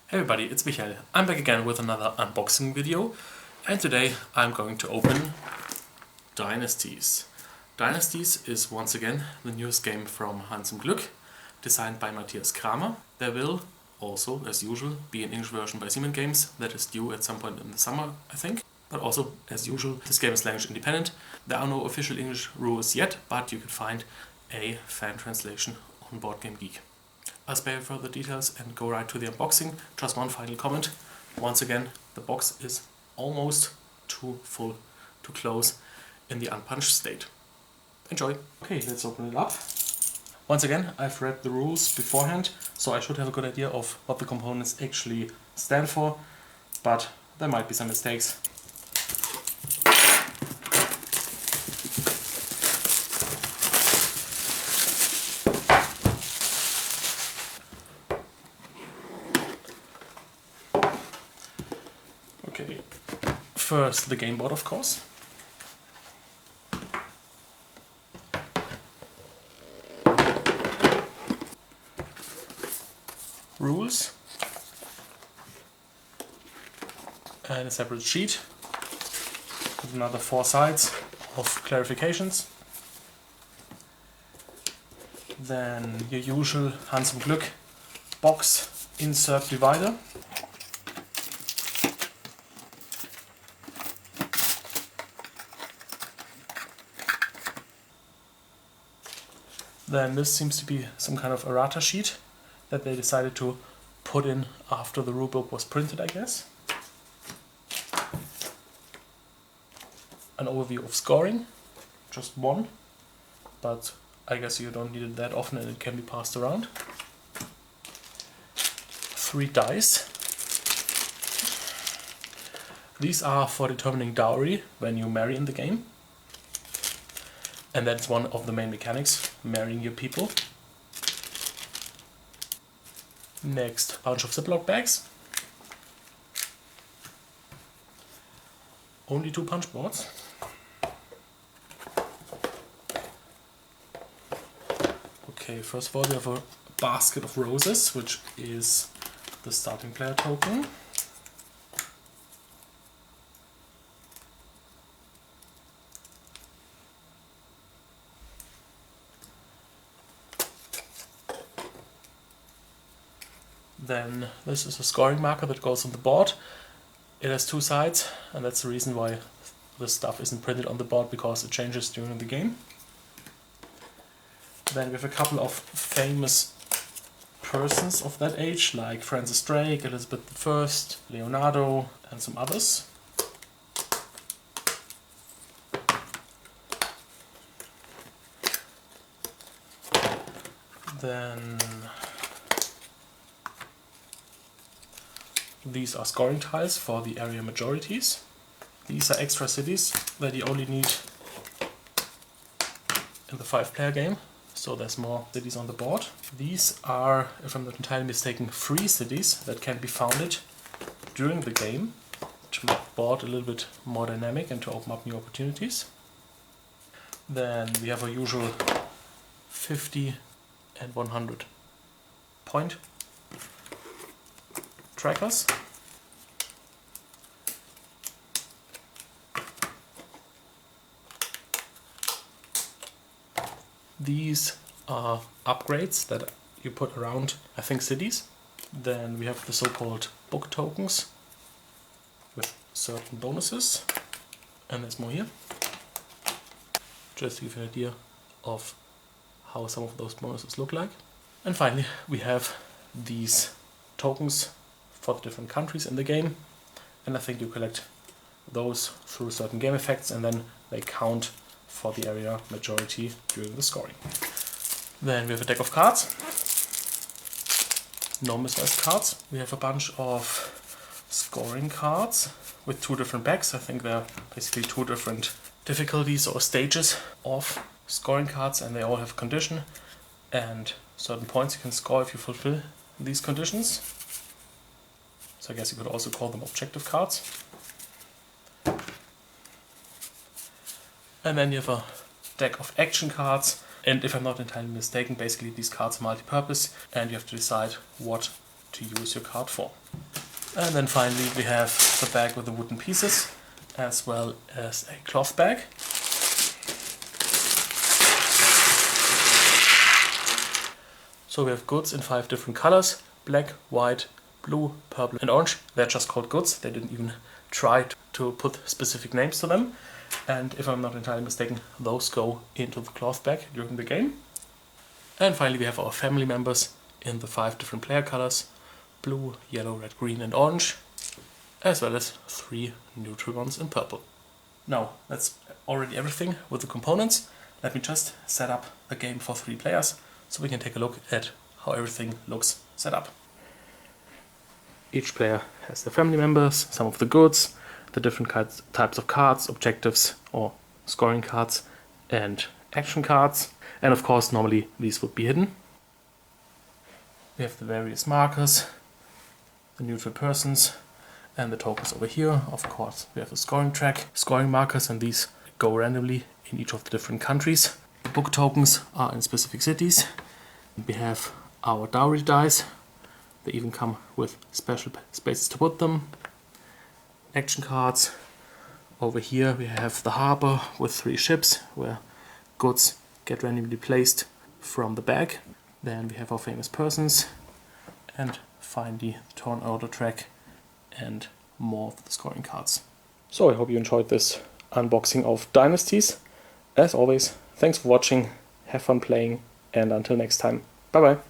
Hey everybody, it's Michael. I'm back again with another unboxing video, and today I'm going to open Dynasties. Dynasties is once again the newest game from Glück, designed by Matthias Cramer. There will also, as usual, be an English version by Siemens Games that is due at some point in the summer, I think. But also, as usual, this game is language independent. There are no official English rules yet, but you can find a fan translation on BoardGameGeek. I'll spare further details and go right to the unboxing. Just one final comment. Once again, the box is almost too full to close in the unpunched state. Enjoy! Okay, let's open it up. Once again, I've read the rules beforehand, so I should have a good idea of what the components actually stand for, but there might be some mistakes. Okay, first the game board, of course. Rules. And a separate sheet with another 4 sides of clarifications. Then your usual Glück box insert divider. Then this seems to be some kind of errata sheet that they decided to put in after the rulebook was printed, I guess. An overview of scoring, just one, but I guess you don't need it that often and it can be passed around. 3 dice. These are for determining dowry when you marry in the game. And that's one of the main mechanics, marrying your people. Next, bunch of Ziploc bags. Only 2 punch boards. Okay, first of all we have a basket of roses, which is the starting player token. Then this is a scoring marker that goes on the board. It has 2 sides, and that's the reason why this stuff isn't printed on the board, because it changes during the game. Then we have a couple of famous persons of that age, like Francis Drake, Elizabeth I, Leonardo, and some others. Then these are scoring tiles for the area majorities. These are extra cities that you only need in the 5-player game, so there's more cities on the board. These are, if I'm not entirely mistaken, free cities that can be founded during the game to make the board a little bit more dynamic and to open up new opportunities. Then we have our usual 50 and 100 point trackers. These are upgrades that you put around, I think, cities. Then we have the so-called book tokens with certain bonuses, and there's more here. Just to give you an idea of how some of those bonuses look like. And finally we have these tokens for the different countries in the game, and I think you collect those through certain game effects and then they count for the area majority during the scoring. Then we have a deck of cards, normal sized cards. We have a bunch of scoring cards with 2 different packs. I think they're basically 2 different difficulties or stages of scoring cards, and they all have condition and certain points you can score if you fulfill these conditions. So I guess you could also call them objective cards. And then you have a deck of action cards, and if I'm not entirely mistaken, basically these cards are multi-purpose and you have to decide what to use your card for. And then finally we have the bag with the wooden pieces, as well as a cloth bag. So we have goods in 5 different colors: black, white, blue, purple and orange. They're just called goods. They didn't even try to put specific names to them. And if I'm not entirely mistaken, those go into the cloth bag during the game. And finally we have our family members in the 5 different player colors: blue, yellow, red, green and orange, as well as 3 neutral ones in purple. Now, that's already everything with the components. Let me just set up the game for 3 players so we can take a look at how everything looks set up. Each player has their family members, some of the goods, the different types of cards, objectives or scoring cards and action cards. And of course, normally these would be hidden. We have the various markers, the neutral persons and the tokens over here. Of course, we have the scoring track, scoring markers, and these go randomly in each of the different countries. The book tokens are in specific cities. We have our dowry dice. They even come with special spaces to put them. Action cards. Over here we have the harbor with 3 ships where goods get randomly placed from the bag. Then we have our famous persons, and finally the turn order track and more of the scoring cards. So I hope you enjoyed this unboxing of Dynasties. As always, thanks for watching, have fun playing, and until next time, bye bye!